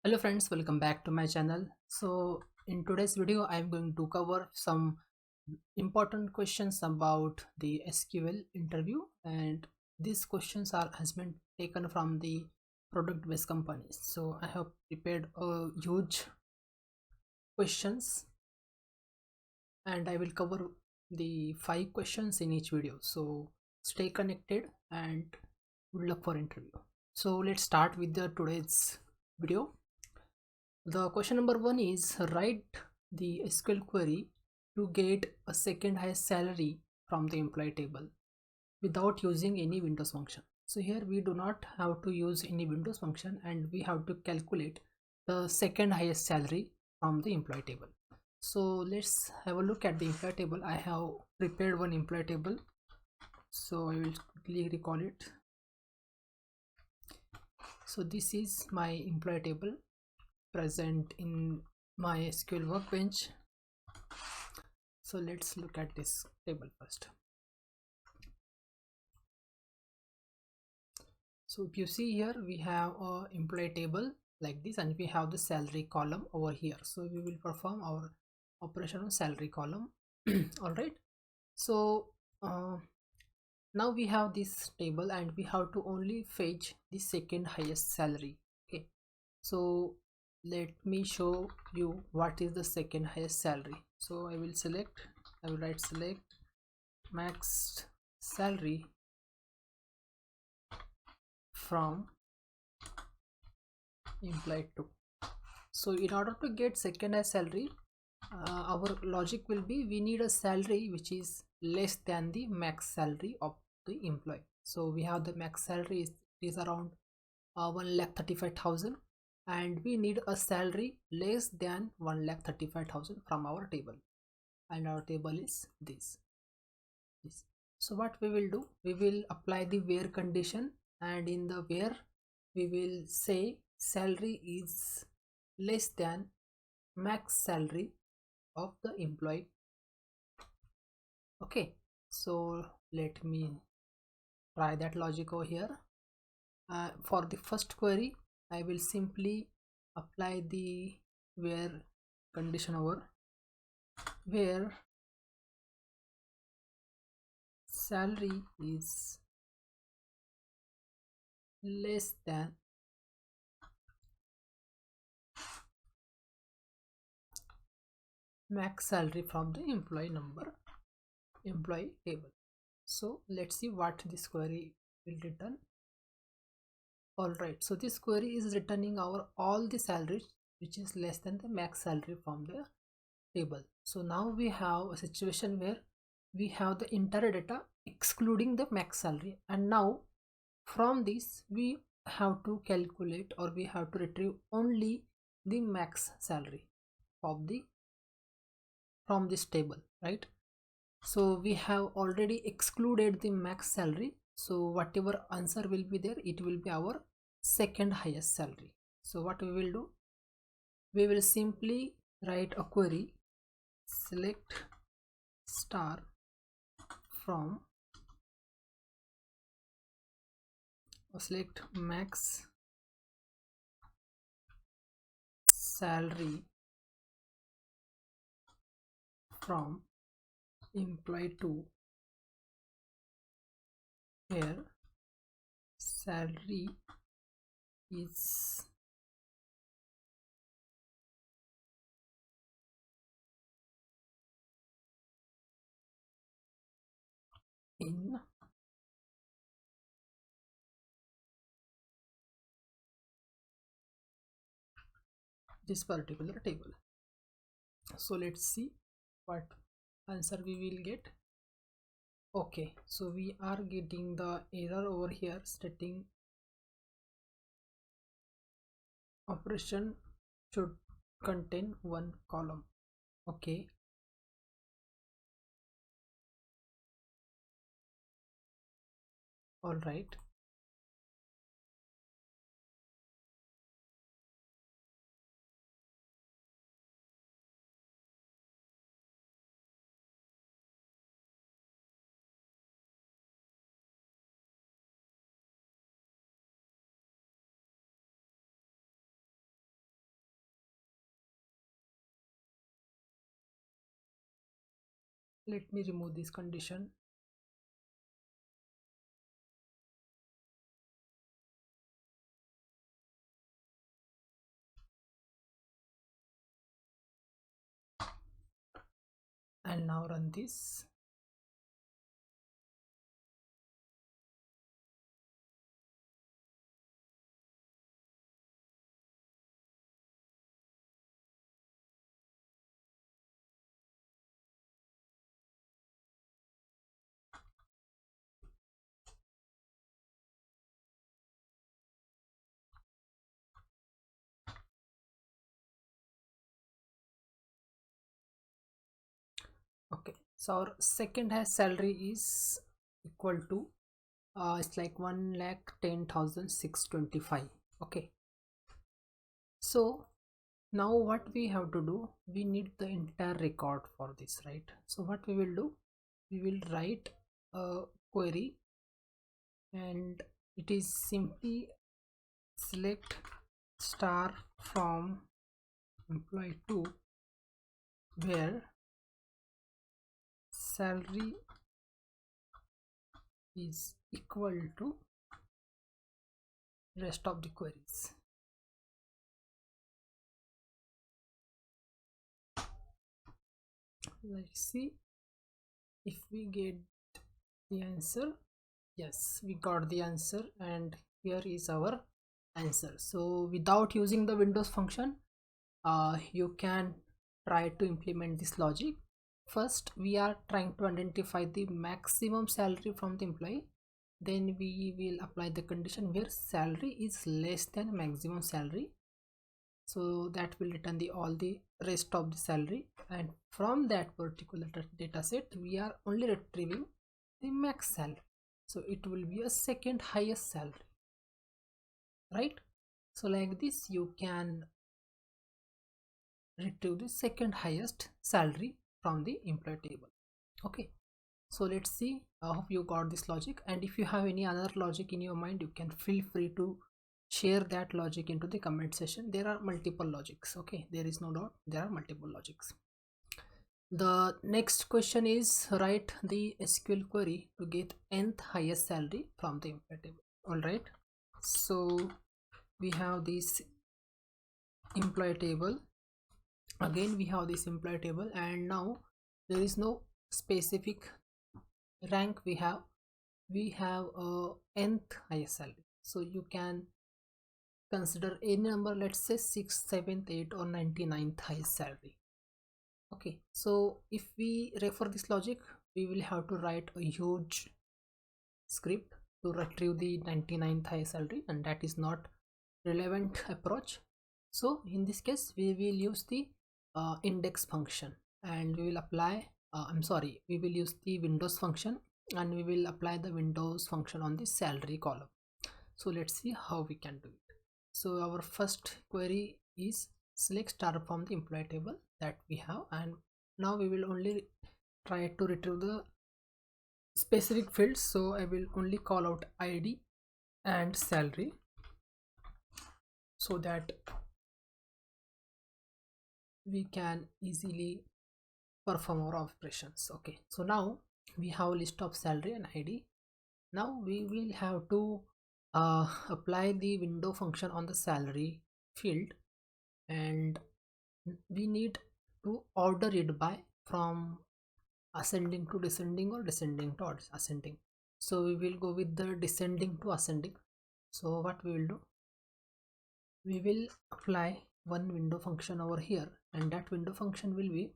Hello friends, welcome back to my channel. So in today's video I am going to cover some important questions about the SQL interview, and these questions are has been taken from the product based companies. So I have prepared a huge questions and I will cover the 5 questions in each video. So stay connected and good luck for interview. So let's start with the today's video. The question number one is write the SQL query to get a second highest salary from the employee table without using any Windows function. So here we do not have to use any Windows function and we have to calculate the second highest salary from the employee table. So let's have a look at the employee table. I have prepared one employee table. So I will quickly recall it. So this is my employee table present in my SQL workbench. So let's look at this table first. So if you see here, we have a employee table like this, and we have the salary column over here. So we will perform our operation on salary column. All right. So now we have this table and we have to only fetch the second highest salary. Okay. So let me show you what is the second highest salary. So I will write select max salary from employee 2. So in order to get second highest salary, our logic will be we need a salary which is less than the max salary of the employee. So we have the max salary is around 1,35,000, and we need a salary less than 1,35,000 from our table, and our table is this. So what we will do, we will apply the where condition, and in the where we will say salary is less than max salary of the employee. Okay, so let me try that logic over here. For the first query I will simply apply the where condition over where salary is less than max salary from the employee table. So let's see what this query will return. All right, so this query is returning our all the salaries which is less than the max salary from the table. So now we have a situation where we have the entire data excluding the max salary, and now from this we have to calculate, or we have to retrieve only the max salary of the from this table, right? So we have already excluded the max salary, so whatever answer will be there, it will be our second highest salary. So what we will do, we will simply write a query select star from select max salary from employee 2, where salary is in this particular table. So let's see what answer we will get. Okay, so we are getting the error over here stating operation should contain one column. Okay, all right. Let me remove this condition. And now run this. Okay, so our second has salary is equal to it's like 1,10,625. Okay, so now what we have to do, we need the entire record for this, right? So what we will do, we will write a query, and it is simply select star from employee 2 where salary is equal to rest of the queries. Let's see if we get the answer. Yes, we got the answer, and here is our answer. So without using the Windows function, you can try to implement this logic. First, we are trying to identify the maximum salary from the employee. Then we will apply the condition where salary is less than maximum salary, so that will return the all the rest of the salary, and from that particular data set we are only retrieving the max salary, so it will be a second highest salary, right? So like this you can retrieve the second highest salary from the employee table. Okay, so let's see. I hope you got this logic, and if you have any other logic in your mind, you can feel free to share that logic into the comment section. There are multiple logics. Okay, there is no doubt there are multiple logics. The next question is write the SQL query to get nth highest salary from the employee table. All right, so we have this employee table. Again we have this employee table, and now there is no specific rank. We have a nth highest salary, so you can consider any number, let's say 6th, 7th, 8th or 99th highest salary. Okay, so if we refer this logic, we will have to write a huge script to retrieve the 99th highest salary, and that is not relevant approach. So in this case we will use the index function, and we will apply we will use the Windows function, and we will apply the Windows function on the salary column. So let's see how we can do it. So our first query is select star from the employee table that we have, and now we will only try to retrieve the specific fields. So I will only call out ID and salary so that we can easily perform our operations. Okay, so now we have a list of salary and ID. Now we will have to apply the window function on the salary field, and we need to order it by from ascending to descending or descending to ascending. So we will go with the descending to ascending. So what we will do, we will apply one window function over here, and that window function will be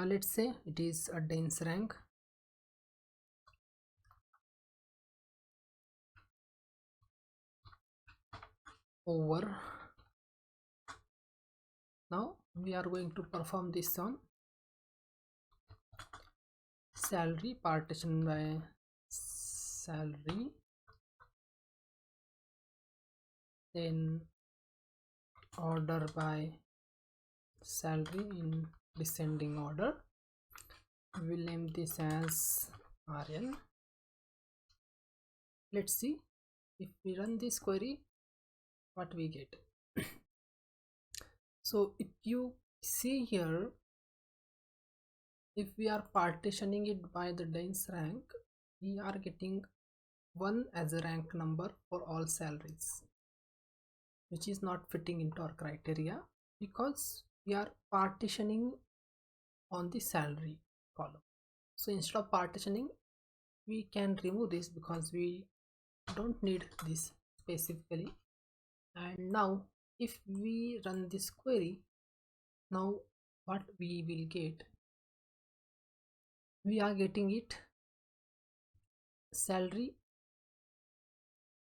let's say it is a dense rank over. Now we are going to perform this on salary partition by salary, then order by salary in descending order. We will name this as RL. Let's see if we run this query what we get. So if you see here, if we are partitioning it by the dense rank, we are getting 1 as a rank number for all salaries, which is not fitting into our criteria because we are partitioning on the salary column. So instead of partitioning, we can remove this because we don't need this specifically. And now if we run this query, now what we will get, we are getting it salary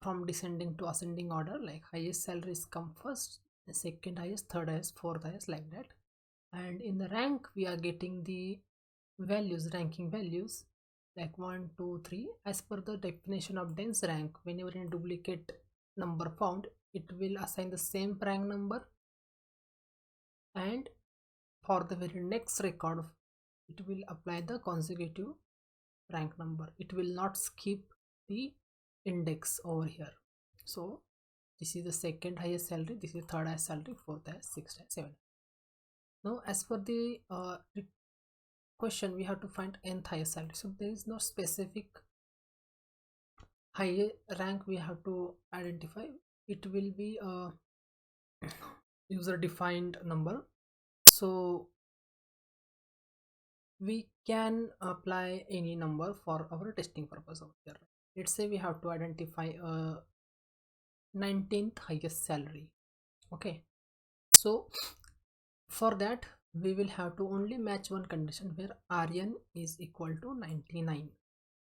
from descending to ascending order, like highest salaries come first, the second highest, third highest, fourth highest, like that. And in the rank we are getting the values, ranking values, like 1 2 3 as per the definition of dense rank. Whenever a duplicate number found, it will assign the same rank number, and for the very next record it will apply the consecutive rank number. It will not skip the index over here. So this is the second highest salary, this is third highest salary, fourth highest, sixth highest, seventh. Now as per the question, we have to find nth highest salary. So there is no specific higher rank we have to identify. It will be a user defined number. So we can apply any number for our testing purpose over here. Let's say we have to identify a 19th highest salary. Okay, so for that we will have to only match one condition where rn is equal to 99.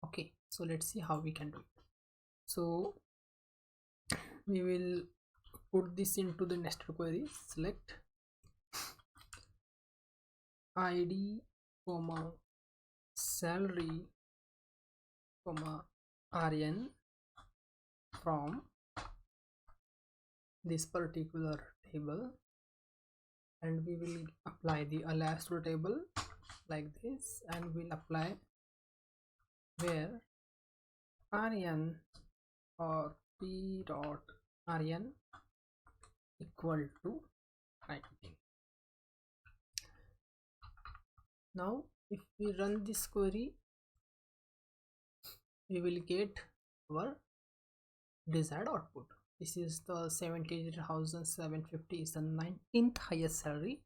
Okay, so let's see how we can do it. So we will put this into the nested query. Select id comma salary comma rn from this particular table, and we will apply the alias to table like this, and we'll apply where rn or p dot rn equal to 19. Now if we run this query, we will get our desired output. This is the 78,750 is the 19th highest salary,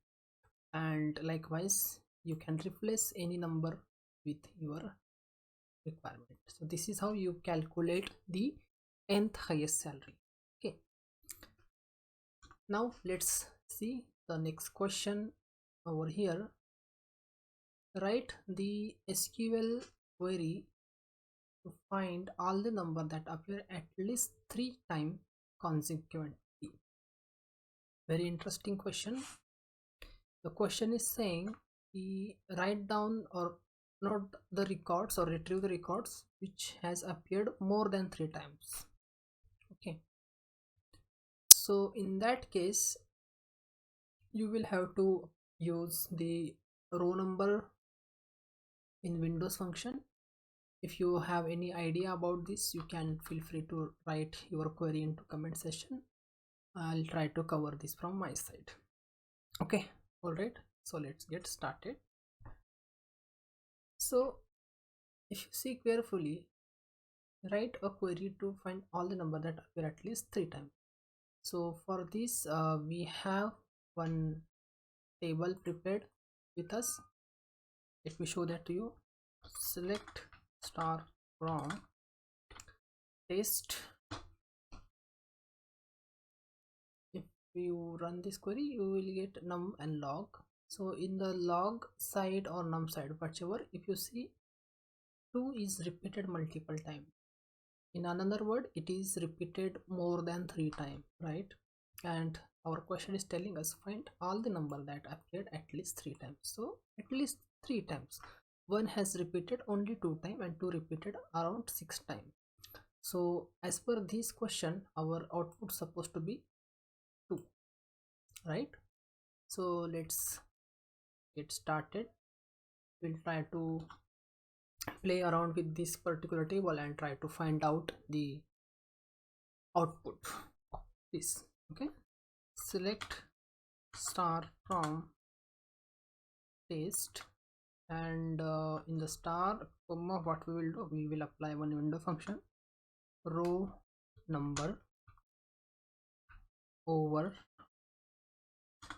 and likewise you can replace any number with your requirement. So this is how you calculate the nth highest salary. Okay, now let's see the next question over here. Write the SQL query to find all the number that appear at least 3 times consecutively. Very interesting question. The question is saying write down or note the records or retrieve the records which has appeared more than 3 times. Okay, so in that case you will have to use the row number in Windows function. If you have any idea about this, you can feel free to write your query into comment section. I'll try to cover this from my side. Okay, all right, so let's get started. So if you see carefully, write a query to find all the number that appear at least 3 times. So for this we have one table prepared with us. Let me show that to you. Select star from test. If you run this query, you will get num and log. So in the log side or num side, whichever, if you see 2 is repeated multiple times. In another word, it is repeated more than 3 times, right? And our question is telling us find all the number that appeared at least 3 times. So at least 3 times. One has repeated only 2 times and 2 repeated around 6 times. So as per this question, our output supposed to be 2, right? So let's get started. We'll try to play around with this particular table and try to find out the output of this. Okay, select star from paste. and in the star comma, what we will do, we will apply one window function, row number over,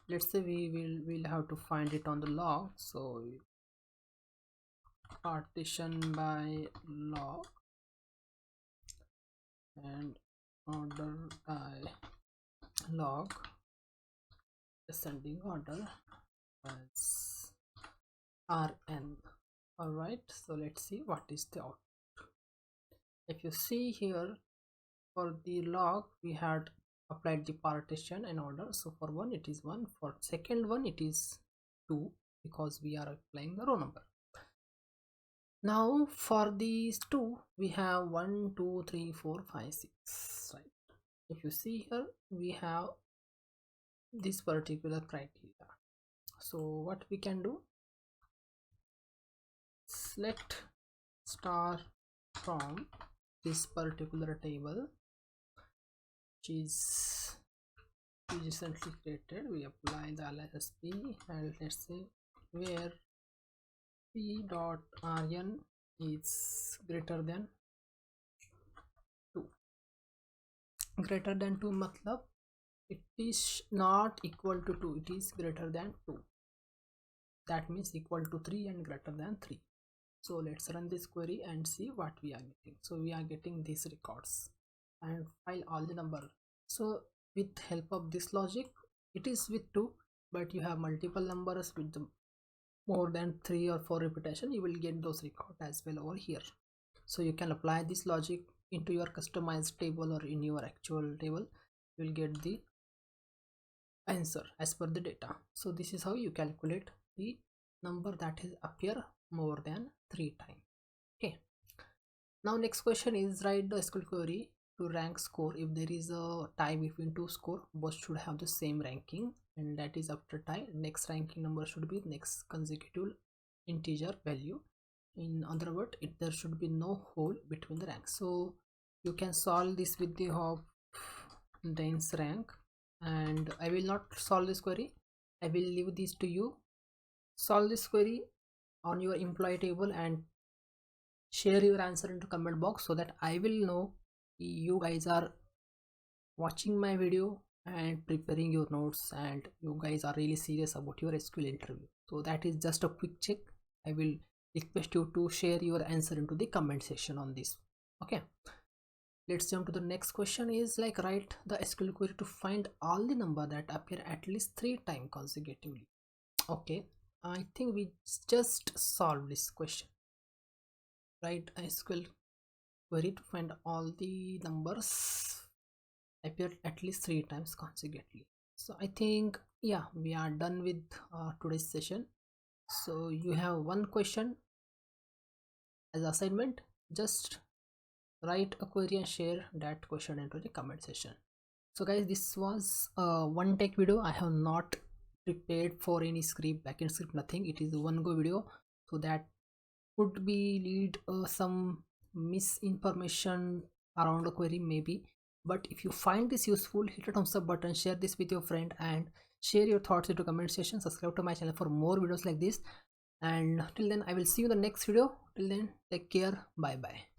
let's say will have to find it on the log, so partition by log and order by log, ascending order as rn. All right, so let's see what is the output. If you see here, for the log we had applied the partition and order, so for one it is 1, for second one it is 2, because we are applying the row number. Now for these two we have 1 2 3 4 5 6, right? If you see here, we have this particular criteria. So what we can do, select star from this particular table which is recently created, we apply the LSSP, and let's say where p dot rn is greater than 2. Greater than 2 matlab it is not equal to 2, it is greater than 2. That means equal to 3 and greater than 3. So let's run this query and see what we are getting. So we are getting these records and file all the number. So with help of this logic, it is with 2, but you have multiple numbers with the more than 3 or 4 repetition, you will get those records as well over here. So you can apply this logic into your customized table or in your actual table, you will get the answer as per the data. So this is how you calculate the number that is appear more than 3 times. Okay, now next question is, write the SQL query to rank score if there is a tie between two score, both should have the same ranking, and that is after tie next ranking number should be next consecutive integer value. In other words, there should be no hole between the ranks. So you can solve this with the help of dense rank, and I will not solve this query, I will leave this to you. Solve this query on your employee table and share your answer into comment box, so that I will know you guys are watching my video and preparing your notes, and you guys are really serious about your SQL interview. So that is just a quick check. I will request you to share your answer into the comment section on this. Okay, let's jump to the next question. Is like, write the SQL query to find all the number that appear at least 3 times consecutively. Okay, I think we just solved this question. Write a SQL query to find all the numbers appear at least 3 times consecutively. So I think, yeah, we are done with today's session. So you have one question as assignment, just write a query and share that question into the comment section. So guys, this was one take video. I have not prepared for any script, backend script, nothing. It is a one go video, so that could be lead some misinformation around the query maybe. But if you find this useful, hit a thumbs up button, share this with your friend, and share your thoughts into comment section. Subscribe to my channel for more videos like this, and till then I will see you in the next video. Till then, take care, bye bye.